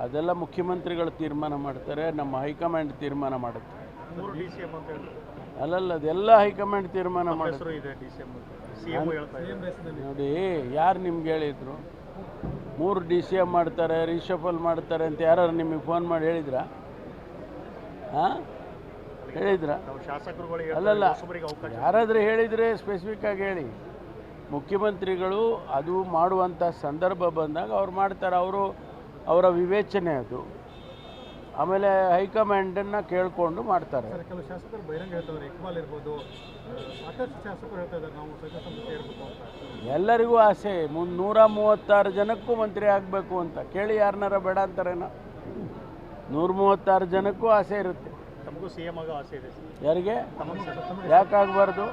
ಅದೆಲ್ಲ ಮುಖ್ಯಮಂತ್ರಿಗಳು ತೀರ್ಮಾನ ಮಾಡ್ತಾರೆ, ನಮ್ಮ ಹೈಕಮಾಂಡ್ ತೀರ್ಮಾನ ಮಾಡುತ್ತೆ. ಅಲ್ಲಲ್ಲ, ಅದೆಲ್ಲ ಹೈಕಮಾಂಡ್ ತೀರ್ಮಾನ ಮಾಡುತ್ತೆ. ನೋಡಿ, ಯಾರು ನಿಮ್ಗೆ ಹೇಳಿದ್ರು 3 DCM ಮಾಡ್ತಾರೆ, ರೀಶಫಲ್ ಮಾಡ್ತಾರೆ ಅಂತ ಯಾರು ನಿಮಗೆ ಫೋನ್ ಮಾಡಿ ಹೇಳಿದ್ರಾ? ಹಾಂ, ಹೇಳಿದ್ರಾ? ಅಲ್ಲಲ್ಲ, ಯಾರಾದರೂ ಹೇಳಿದರೆ ಸ್ಪೆಸಿಫಿಕ್ ಆಗಿ ಹೇಳಿ. ಮುಖ್ಯಮಂತ್ರಿಗಳು ಅದು ಮಾಡುವಂಥ ಸಂದರ್ಭ ಬಂದಾಗ ಅವ್ರು ಮಾಡ್ತಾರೆ, ಅವರ ವಿವೇಚನೆ ಅದು. ಆಮೇಲೆ ಹೈಕಮಾಂಡನ್ನು ಕೇಳಿಕೊಂಡು ಮಾಡ್ತಾರೆ. ಕೆಲವು ಶಾಸಕರು ಬಹಿರಂಗ ಹೇಳ್ತಾರೆ, ಇಕ್ಬಾಲ್ ಇರ್ಬೋದು, ಸಾಕಷ್ಟು ಶಾಸಕರು ಹೇಳ್ತಾ ಇದ್ದಾರೆ ನಾವು ಸಚಿವ ಸಂಪುಟ ಸೇರಬೇಕು ಅಂತ. ಎಲ್ಲರಿಗೂ ಆಸೆ 136 ಜನಕ್ಕೂ ಮಂತ್ರಿ ಆಗಬೇಕು ಅಂತ. ಕೇಳಿ, ಯಾರನ್ನಾರ ಬೇಡ ಅಂತಾರೇನೋ? 136 ಜನಕ್ಕೂ ಆಸೆ ಇರುತ್ತೆ. ತಮಗೂ CM ಆಗೋ ಆಸೆ ಇದೆ. ಯಾರಿಗೆ? ಹಾಂ ಯಾಕಾಗಬಾರ್ದು?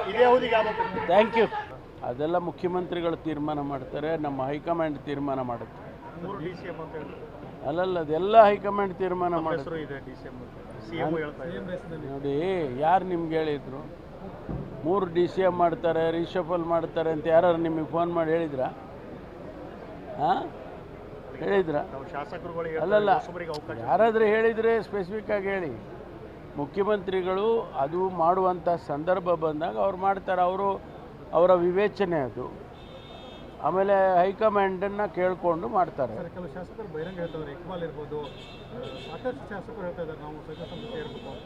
ಇದೇ ಅವಧಿಗೆ ಆಗಬೇಕು. Thank you. ಅದೆಲ್ಲ ಮುಖ್ಯಮಂತ್ರಿಗಳು ತೀರ್ಮಾನ ಮಾಡ್ತಾರೆ, ನಮ್ಮ ಹೈಕಮಾಂಡ್ ತೀರ್ಮಾನ ಮಾಡುತ್ತೆ. 3 DCM ಅಂತ ಹೇಳಿದ್ರು. ಅಲ್ಲಲ್ಲ, ಅದೆಲ್ಲ ಹೈಕಮಾಂಡ್ ತೀರ್ಮಾನ ಮಾಡುತ್ತೆ. ನೋಡಿ, ಯಾರು ನಿಮ್ಗೆ ಹೇಳಿದ್ರು 3 DCM ಮಾಡ್ತಾರೆ, ರೀಶಫಲ್ ಮಾಡ್ತಾರೆ ಅಂತ ಯಾರು ನಿಮಗೆ ಫೋನ್ ಮಾಡಿ ಹೇಳಿದ್ರಾ? ಹಾಂ, ಹೇಳಿದ್ರಾ? ಅಲ್ಲಲ್ಲ, ಯಾರಾದರೂ ಹೇಳಿದರೆ ಸ್ಪೆಸಿಫಿಕ್ ಆಗಿ ಹೇಳಿ. ಮುಖ್ಯಮಂತ್ರಿಗಳು ಅದು ಮಾಡುವಂಥ ಸಂದರ್ಭ ಬಂದಾಗ ಅವ್ರು ಮಾಡ್ತಾರೆ, ಅವರ ವಿವೇಚನೆ ಅದು. ಆಮೇಲೆ ಹೈಕಮಾಂಡನ್ನು ಕೇಳಿಕೊಂಡು ಮಾಡ್ತಾರೆ. ಕೆಲವು ಶಾಸಕರು ಬಹಿರಂಗ ಹೇಳ್ತಾರೆ, ಇಕ್ಬಾಲ್ ಇರ್ಬೋದು, ಸಾಕಷ್ಟು ಶಾಸಕರು ಹೇಳ್ತಾ ಇದ್ದಾರೆ ನಾವು ಸಚಿವ ಸಂಪುಟ ಸೇರಬೇಕು ಅಂತ.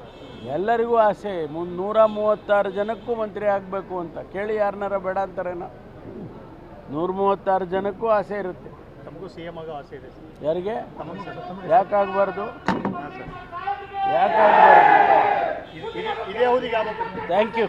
ಎಲ್ಲರಿಗೂ ಆಸೆ 136 ಜನಕ್ಕೂ ಮಂತ್ರಿ ಆಗಬೇಕು ಅಂತ. ಕೇಳಿ, ಯಾರನ್ನಾರ ಬೇಡ ಅಂತಾರೇನೋ? 136 ಜನಕ್ಕೂ ಆಸೆ ಇರುತ್ತೆ. ತಮಗೂ CM ಆಗೋ ಆಸೆ ಇದೆ. ಯಾರಿಗೆ? ಹಾಂ ಯಾಕಾಗಬಾರ್ದು? ಇದೇ ಅವಧಿಗೆ ಆಗಬೇಕು. Thank you.